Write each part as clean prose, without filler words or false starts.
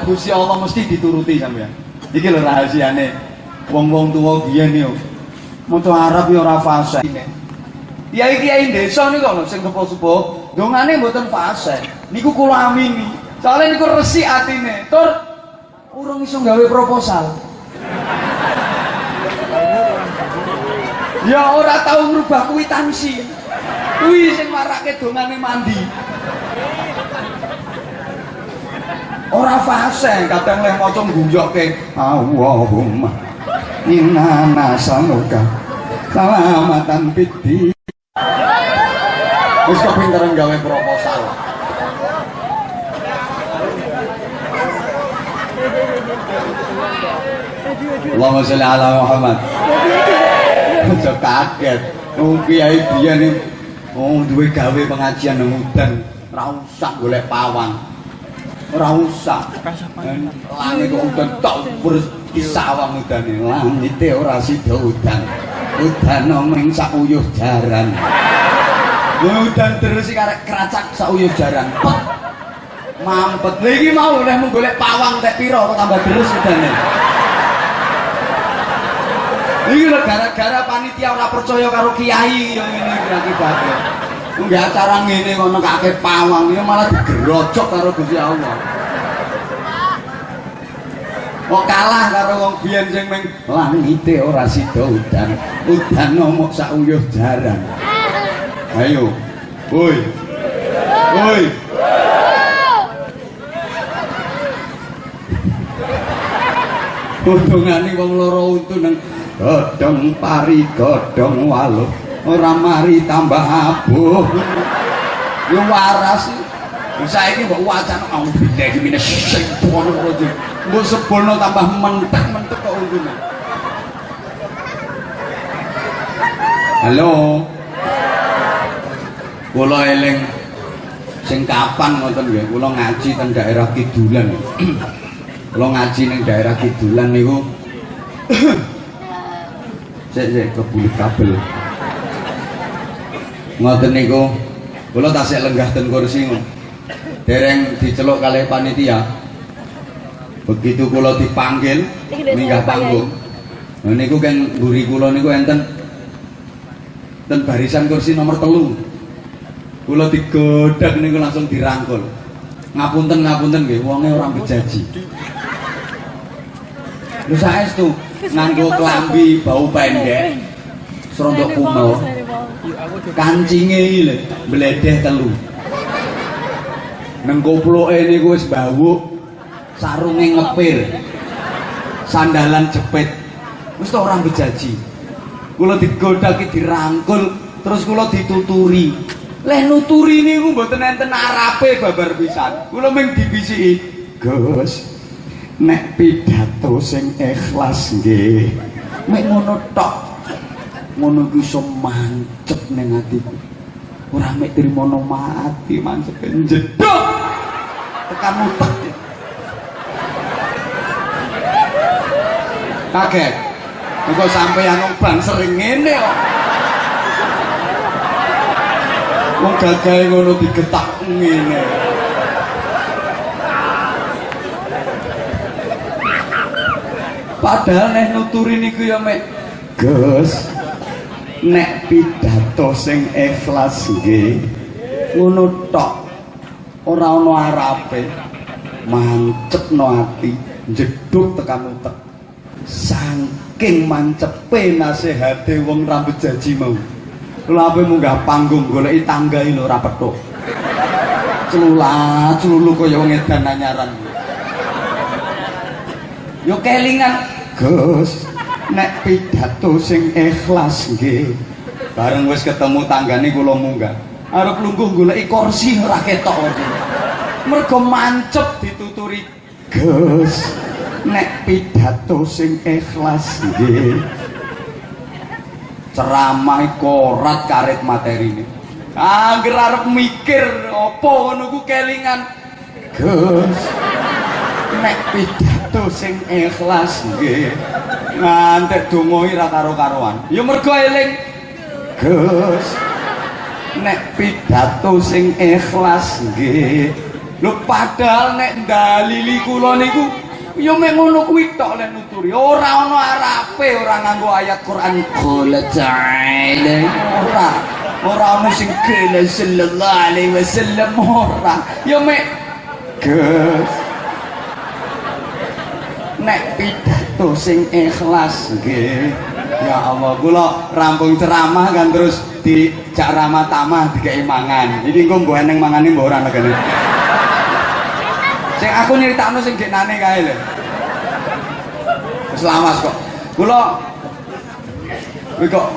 Gusti Allah mesti dituruti sampean. Iki lho rahasiane wong-wong tuwa biyen yo. Maca Arab yo ora fasih. Kiai-kiai desa niku lho sing sepuh-sepuh, dongane mboten fasih. Niku kula amini. Soale niku resik atine. Tur urung iso gawe proposal. Ya ora tau ngrubah kwitansi. Kuwi sing marake dongane mandi. Ora fase kadang leh maca ngguyokke Allahumma inna nas'aluka salamatan fid. Wis kepinteran gawe proposal. Allahumma sholli ala Muhammad. Aja kaget. Kiai biyen duwe gawe pengajian nang udan, ora usah golek pawang. Ora usah. Langit kok udan tok disawang udane. Langite ora sida udan. Udan ning sakuyuh jaran. Udan terus karek keracak sakuyuh jaran. Mampet. Lha iki mau oleh mung golek pawang tek pira kok tambah terus udane. Iki lho gara-gara panitia ora percaya karo kiai yang ngene iki akibatnya. Nggak acara ngene ngono kakek pawang ya malah digerojok karo Gusti Allah. Kok kalah karo wong biyen sing meng langite ora sida udan. Udan ngomong sak uyuh jaran. Ayo. Woi. Woi. Godhongane wong loro untu nang godhong pari godhong waluh. Ora mari tambah abuh. Yo waras. Saiki mbok wacana auzubillahi minasyaitonir rajim. Mbok sebolno tambah mentek-mentek kok untune. Halo. Kula eling sing kapan ngoten nggih, kula ngaji teng daerah Kidulan. Kula ngaji ning daerah Kidulan niku sik kebulet kabel. Ngoten niku kula tasik lenggah ten kursi dereng diceluk kalih panitia. Begitu kula dipanggil minggah panggung. Nah niku kan mburi kula niku enten ten barisan kursi nomor 3. Kula digodhog niku langsung dirangkul. Ngapunten nggih, wonge ora bejaji. Lho saestu nganggo klambi bau pendek, serondok kumel. Kancinge iki lho mbledeh 3. Nang koploke niku wis bawuk, sarunge ngepir. Sandalan jepit. Wis ora bejaji. Kula digodhog dirangkul, terus kula dituturi. Leh nuturi niku mboten enten arape babar pisan. Kula mung dibisiki, "Gus, nek pidato sing ikhlas nggih. Mek ngono tok. Ngono ku iso mancep ning atiku. Ora mek trimono mati mancep jedhok. Tekan utek." Kaget. Engko sampeyan wong bang sering ngene kok. Wong gagahe ngono digetak ngene. Padahal nek nuturi niku ya mek, "Gus, nek pidato sing ikhlas nggih ngono tok. Ora ana arape. Mancepno ati, jedhuk tekan utek." Saking mancepe nasihate wong rambut jaji mau. Lha ape munggah panggung goleki tanggae lho ora petuk. Celulu kaya wong edan anyaran. Yo kelingan, "Gus, nek pidato sing ikhlas nggih." Bareng wis ketemu tanggane kula munggah. Arep lungguh goleki kursi ora ketok wae. Mergo mancep dituturi, "Gus, nek pidato sing ikhlas nggih." Ceramah korat karet materine. Angger arep mikir apa ngono ku kelingan, "Gus, nek pidato sing ikhlas nggih." Ngantek donga ora karo-karoan. Ya mergo eling, "Gus, nek pidato sing ikhlas nggih." Lho padahal nek dalili kula niku ya mek ngono kuwi tok lek nuturi. Ora ana arape, ora nganggo ayat Quran qala ta'ala. Ora ana sing kala sallallahu alaihi wasallam ora. Ya mek Gus. Nek pidato sing ikhlas nggih. Ya Allah, kula rampung ceramah kan terus dijak ramah tamah dikei mangan. Iki engko mbok eneng mangane mbok ora negane. Sing aku nyeritakno sing genane kae lho. Wis lawas kok. Kula kuwi kok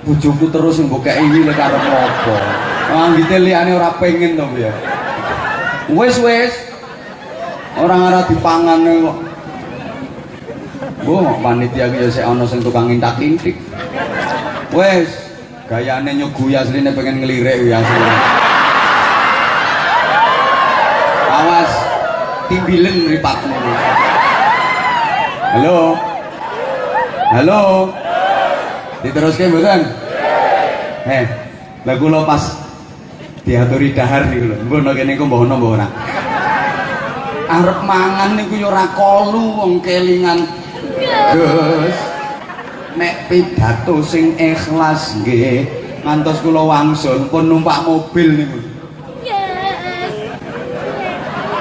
bojoku terus mbok kei iki lek arep apa. Anggite liyane ora pengen to ya. Wis. Ora arep dipangan kok. Wah, panitia ki ya sik ana sing tukang intak-intik. Wes, gayane nyuguh asline pengen ngelirik ya asline. Awas timbilen mripatmu. Halo. Halo. Diteruske mboten? Lah kula pas diaturi dahar niku lho. Mbono kene engko mbok ono mbok ora. Arep mangan niku ya ora kolu wong kelingan. Gus, nek pidato sing ikhlas nggih, ngantos kula wangsul pun numpak mobil niku.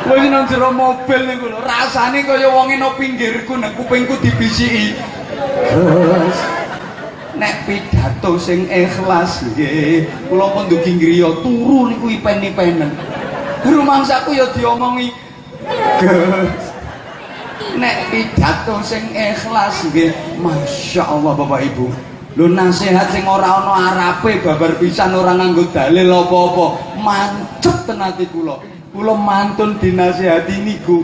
Wis nang jero mobil niku lho, rasane kaya wong eno pinggirku nang kupingku dibisiki. Gus, nek pidato sing ikhlas nggih, kula pun dugi ngriya turu niku ipen-ipenen. Rumangsaku ya diomongi. Gus, nek pidato sing ikhlas nggih, Masya Allah Bapak Ibu. Lho nasihat sing ora ana arape babar pisan ora nganggo dalil apa-apa, mancep ten ati kula. Kula mantun dinasihati niku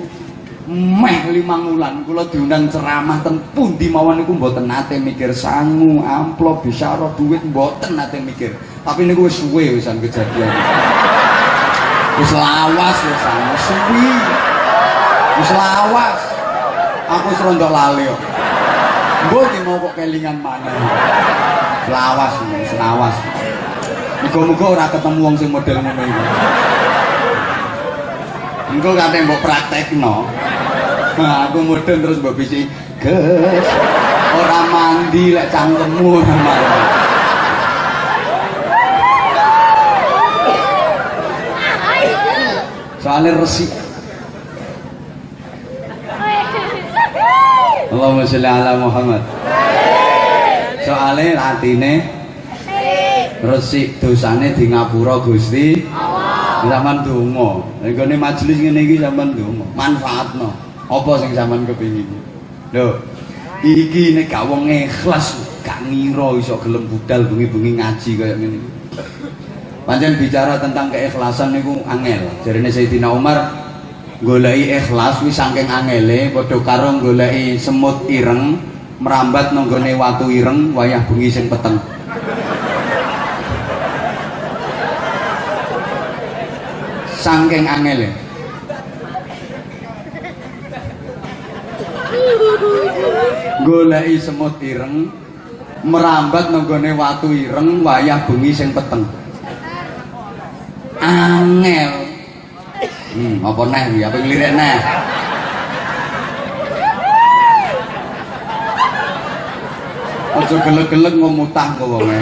meh 5 wulan kula diundang ceramah ten pundi mawon niku mboten nate mikir sangu, amplop, bisyara, duit mboten nate mikir. Tapi niku wis suwe wisan kejadian. Wis lawas wis suwi. Wis lawas. Aku serondok lali kok. Mbok iki mau kok kelingan mana. Lawas, selawas. Muga-muga ora ketemu wong sing model ngono iki. Engko kate mbok praktekno. Nah, aku mudun terus mbok bisi, "Gus, ora mandi lek cangkemmu ora mandi." Soalnya resik. Allahumma sholli ala Muhammad. Soale atine resik, dosane di ngapura Gusti Allah. Sampeyan donga. Nggone majelis ngene iki sampeyan donga, manfaatno. Apa sing sampeyan kepengin? Lho, iki nek gak wong ikhlas, gak ngira iso gelem budal bengi-bengi ngaji kaya ngene iki. Pancen bicara tentang keikhlasan niku angel. Jarine Sayyidina Umar goleki ikhlas wis saking angele padha karo goleki semut ireng merambat nang gone watu ireng wayah bengi sing peteng. Saking angele. Goleki semut ireng merambat nang gone watu ireng wayah bengi sing peteng. Angel. Apa neh iki? Apa nglirik neh? Aja gelek-gelek ngomutah kok wonge.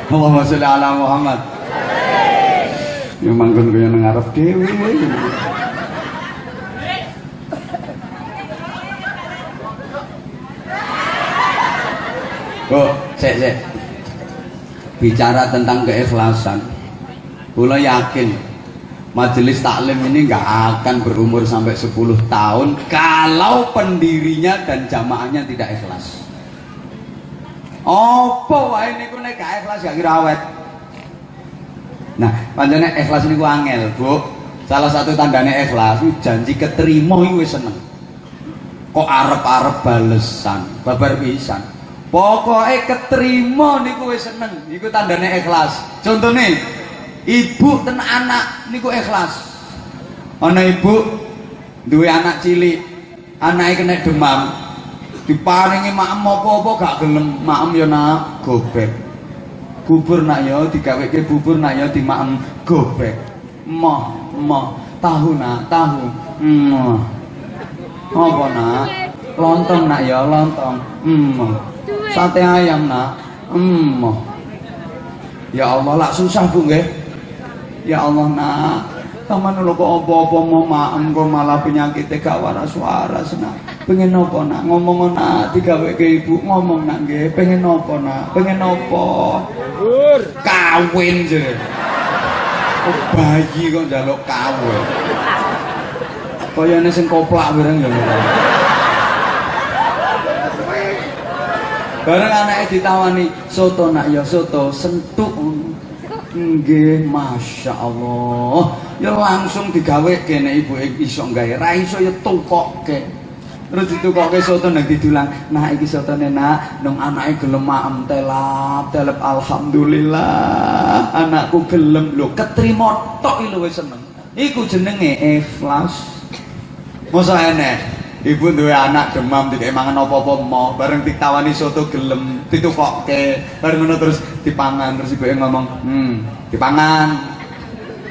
Allahumma sholli ala Muhammad. Ya manggon kaya nang ngarep dhewe. Oh, sik. Bicara tentang keikhlasan. Kula yakin majelis taklim ini nggak akan berumur sampai 10 tahun kalau pendirinya dan jamaahnya tidak ikhlas. Apa wae niku nek gak ikhlas gak kira awet. Nah, pancene ikhlas niku angel, Bu. Salah satu tandane ikhlas janji keterima iku wis seneng. Kok arep-arep balesan, babar pisan. Pokoke keterima niku wis seneng, iku tandane ikhlas. Contone ibu dan anak niku ikhlas. Ana ibu duwe anak cilik, anake kena demam, diparingi maem apa-apa gak gelem. Maem ya nak gobek. Bubur nak ya digaweke bubur nak ya dimaem gobek. Moh, tahu nak, tahu. Apa nak? Lontong nak ya, lontong. Sate ayam nak. Ya Allah, lak susah Bu nggih. Ya Allah nak, taman lho kok apa-apa mau maem kok malah penyakitnya gak waras-waras nak. Pengen apa nak? Ngomong nak digawe ke ibu, ngomong nak nggih. Pengen apa nak? Pengen apa? Kawin jere. Oh, bayi kok njaluk kawin. Kayane sing koplak bareng ya. Bareng anake ditawani, soto nak ya soto, sentuk. Nggih, Masya Allah. Ya langsung digawe kene ibu iso gawe. Ra iso ya tukokke. Terus ditukokke soto nang didulang. Nah iki sotone nak, nang anake gelem maem telap, alhamdulillah. Anakku gelem lho, ketrima tok lho wis seneng. Iku jenenge ikhlas. Mosok enek. Ibu duwe anak demam tidak mangan apa-apa mau bareng ditawani soto gelem ditukokke bareng ngono terus dipangan terus ibuke ngomong dipangan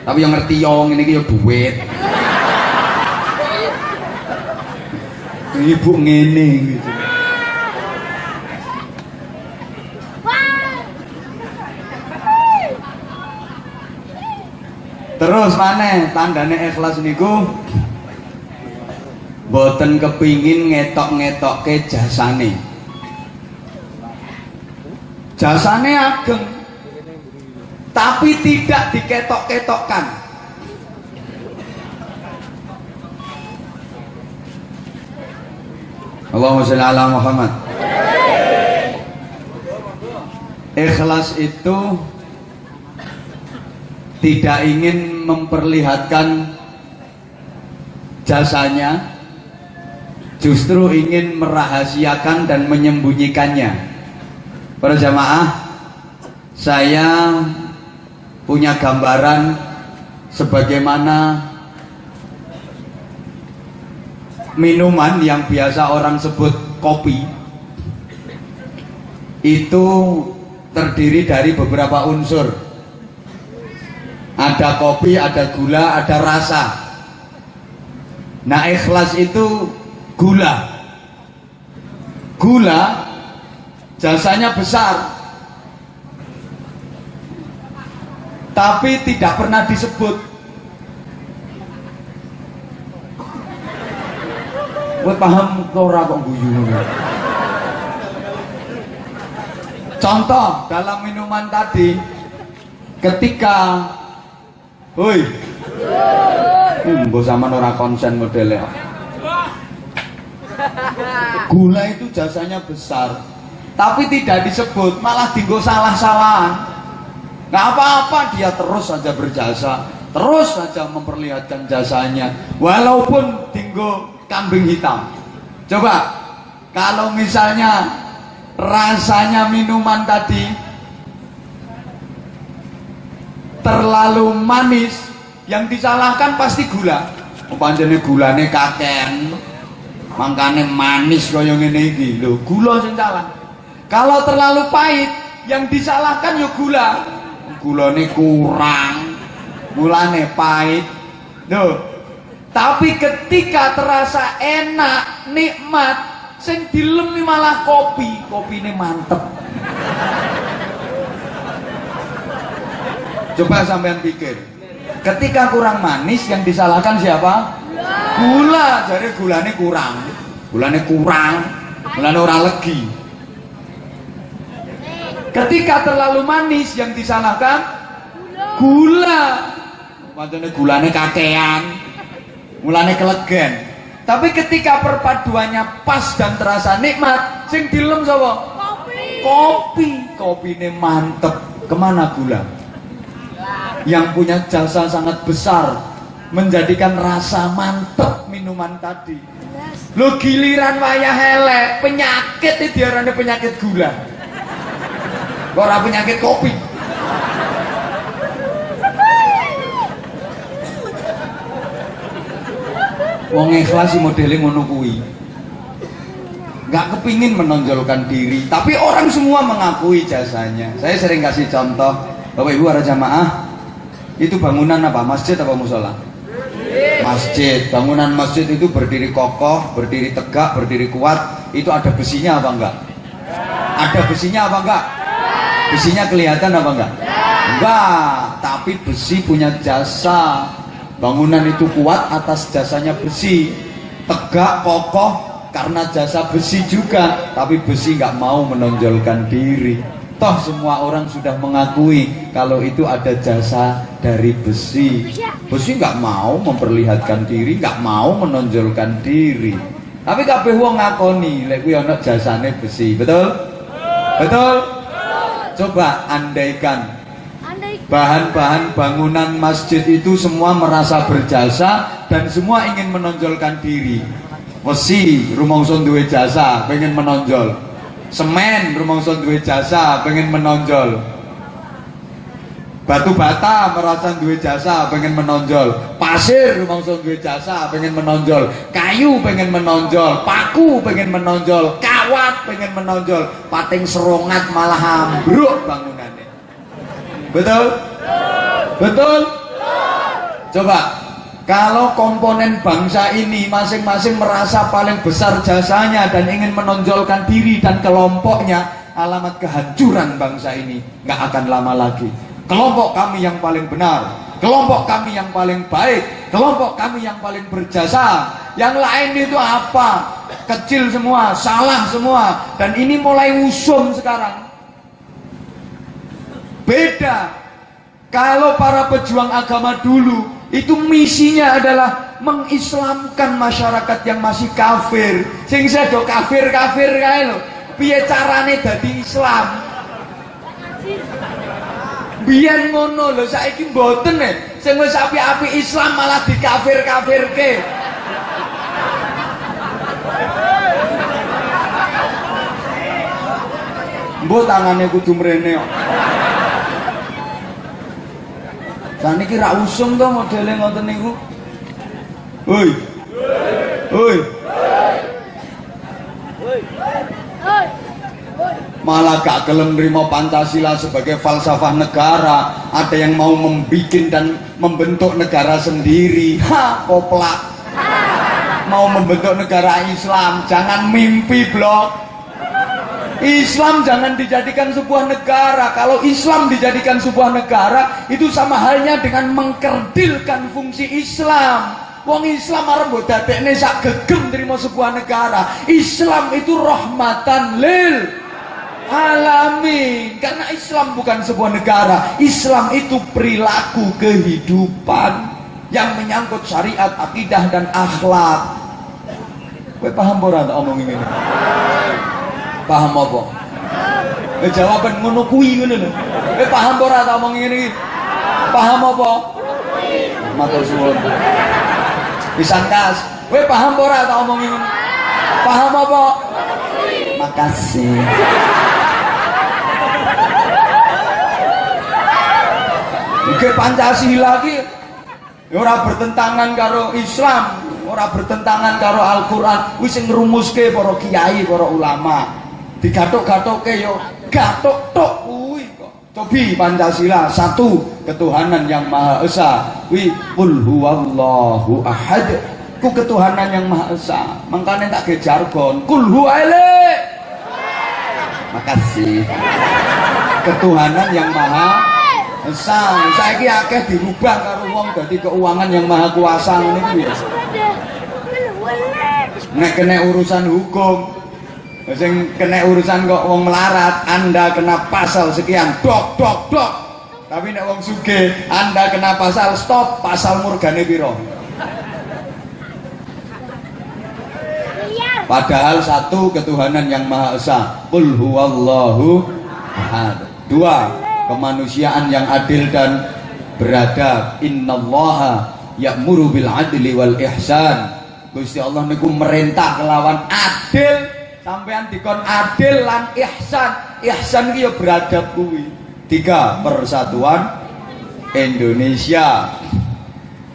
tapi yang ngerti yo ngene iki yo duit ibu ngene gitu. Terus maneh tandane ikhlas niku boten kepingin ngetok-ngetokke jasane. Jasane ageng, tapi tidak diketok-ketokkan. Allahumma sholli ala Muhammad. Ikhlas itu tidak ingin memperlihatkan jasanya, justru ingin merahasiakan dan menyembunyikannya. Para jamaah, saya punya gambaran sebagaimana minuman yang biasa orang sebut kopi itu terdiri dari beberapa unsur. Ada kopi, ada gula, ada rasa. Nah, ikhlas itu gula jasanya besar tapi tidak pernah disebut. Gue paham ora kok guyu. Contoh dalam minuman tadi ketika mbok sampean ora konsen modelnya. Gula itu jasanya besar, tapi tidak disebut, malah dinggo salah-salahan. Nggak apa-apa, dia terus saja berjasa, terus saja memperlihatkan jasanya, walaupun dinggo kambing hitam. Coba, kalau misalnya rasanya minuman tadi terlalu manis, yang disalahkan pasti gula. Pancene gulane kaken, mangkane manis kaya ngene iki lho, gula sing salah. Kalau terlalu pahit, yang disalahkan ya gula. Gulane kurang, gulane pahit. Loh. Tapi ketika terasa enak, nikmat, sing dilem malah kopi, kopine mantep. Coba sampean pikir. Ketika kurang manis, yang disalahkan siapa? Gula. Jadi gulane kurang, gulane orang legi. Ketika terlalu manis, yang disalahkan gula. Macamnya gulane kakean, mulane kelegen. Tapi ketika perpaduannya pas dan terasa nikmat, sing dilem sapa? Kopine mantep. Kemana gula? Yang punya jasa sangat besar menjadikan rasa mantep minuman tadi. Lo giliran wayah elek, penyakit itu diarani penyakit gula. Ora penyakit kopi. Wong ikhlas modelnya ngono kuwi. Nggak kepingin menonjolkan diri, tapi orang semua mengakui jasanya. Saya sering kasih contoh, Bapak Ibu para jamaah, Itu bangunan apa? Masjid apa musola? Masjid. Bangunan masjid itu berdiri kokoh, berdiri tegak, berdiri kuat. Itu ada besinya apa enggak? Ada besinya apa enggak? Besinya kelihatan apa enggak? Enggak. Tapi besi punya jasa. Bangunan itu kuat atas jasanya besi. Tegak, kokoh karena jasa besi juga. Tapi besi enggak mau menonjolkan diri. Toh semua orang sudah mengakui kalau itu ada jasa dari besi. Besi nggak mau memperlihatkan diri, nggak mau menonjolkan diri. Tapi kabeh wong ngakoni lek kuwi ana jasane besi. Betul? Betul? Coba andaikan bahan-bahan bangunan masjid itu semua merasa berjasa dan semua ingin menonjolkan diri. Besi rumangsa duwe jasa, pengen menonjol. Semen rumangsa duwe jasa pengen menonjol. Batu bata merasa duwe jasa pengen menonjol. Pasir rumangsa duwe jasa pengen menonjol. Kayu pengen menonjol. Paku pengen menonjol. Kawat pengen menonjol. Pating serongat malah ambruk bangunannya. Betul? Betul? Coba kalau komponen bangsa ini masing-masing merasa paling besar jasanya dan ingin menonjolkan diri dan kelompoknya, alamat kehancuran bangsa ini nggak akan lama lagi. Kelompok kami yang paling benar, kelompok kami yang paling baik, kelompok kami yang paling berjasa. Yang lain itu apa? Kecil semua, salah semua. Dan ini mulai usum sekarang. Beda. Kalau para pejuang agama dulu itu misinya adalah mengislamkan masyarakat yang masih kafir. Sing sedo kafir-kafir kae lho. Piye carane dadi Islam? Biyen ngono lho, saiki mboten e. Sing wis apik-apik Islam malah dikafir-kafirke. Mbok tangane kudu mrene kok. Saniki ra usum to modele ngoten niku. Hoi. Hoi. Malah gak gelem nerima Pancasila sebagai falsafah negara. Ada yang mau membikin dan membentuk negara sendiri. Ha, koplak. Mau membentuk negara Islam, jangan mimpi blok. Islam jangan dijadikan sebuah negara. Kalau Islam dijadikan sebuah negara, itu sama halnya dengan mengkerdilkan fungsi Islam. Wong Islam arep mbok dadekne sak gegem nrimo sebuah negara. Islam itu rahmatan lil alamin. Karena Islam bukan sebuah negara. Islam itu perilaku kehidupan yang menyangkut syariat, akidah dan akhlak. Kowe paham ora tak omong ngene? Paham apa? Jawaban ngono kuwi ngono lho. Paham ora tak omong ngene iki? Paham apa? Matur suwun. Pisan kas. Kowe paham ora tak omong ngene? Paham apa? Makasih. Iki Pancasila iki ora bertentangan karo Islam, ora bertentangan karo Al-Qur'an. Wis sing ngrumuske para kiai, para ulama. Digathuk-gathukke yo gathuk tok kuwi kok. Cobi Pancasila, satu ketuhanan yang Maha Esa. Wi qul huwallahu ahad. Ku ketuhanan yang Maha Esa. Mangkane tak ge jargon, qul huwaile. Makasih. Ketuhanan yang Maha Esa. Saiki akeh dirubah karo wong dadi keuangan yang Maha Kuasa ngene kuwi. Nek kena urusan hukum, sing kena urusan kok wong melarat, Anda kena pasal sekian, dok. Tapi nek wong sugih, Anda kena pasal stop, pasal murgane piro? Padahal satu ketuhanan yang Maha Esa. Qul huwallahu ahad. Dua, kemanusiaan yang adil dan beradab. Innallaha ya'muru bil adli wal ihsan. Gusti Allah niku merintah kelawan adil. Sampean dikon adil lan ihsan. Ihsan iki ya beradab kuwi. Tiga, persatuan Indonesia.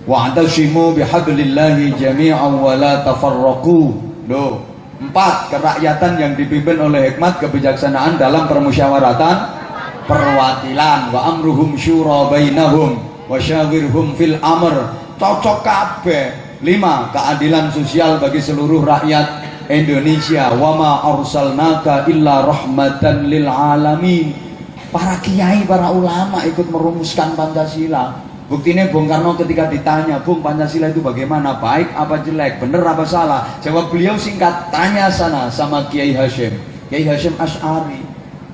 Wa'tasimu bihablillahi jami'an wa la tafarraqu. Loh. Empat, kerakyatan yang dipimpin oleh hikmat kebijaksanaan dalam permusyawaratan perwakilan. Wa amruhum syura bainahum. wasyawirhum fil amr, cocok kabeh. 5. Keadilan sosial bagi seluruh rakyat Indonesia. Wama arsalnaka illa rahmatan lil alamin. Para kiai, para ulama ikut merumuskan Pancasila. Buktinya Bung Karno ketika ditanya, Bung, Pancasila itu bagaimana, baik apa jelek, bener apa salah, jawab beliau singkat, tanya sana sama Kiai Hasyim Asy'ari.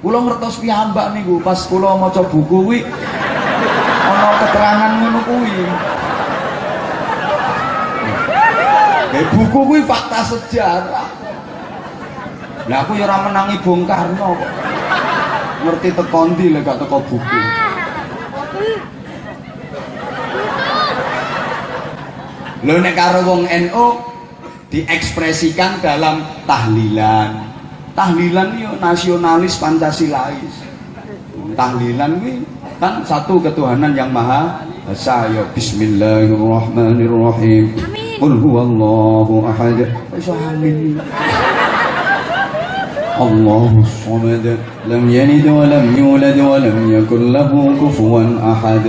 Kula ngertos piyambak niku pas kula maca buku kuwi ana keterangan ngono kuwi. Buku kuwi fakta sejarah. Lah aku ya ora menangi Bung Karno kok. Ngerti teko ndi lek gak teko buku. Lho nek karo wong NU diekspresikan dalam tahlilan. Tahlilan yo nasionalis Pancasilais. Tahlilan kuwi kan satu ketuhanan yang maha esa ya bismillahirrahmanirrahim. Qul huwallahu ahad. Iso amin. Allahus samad lam yalid wa lam yulad wa lam yakul lahu kufuwan ahad.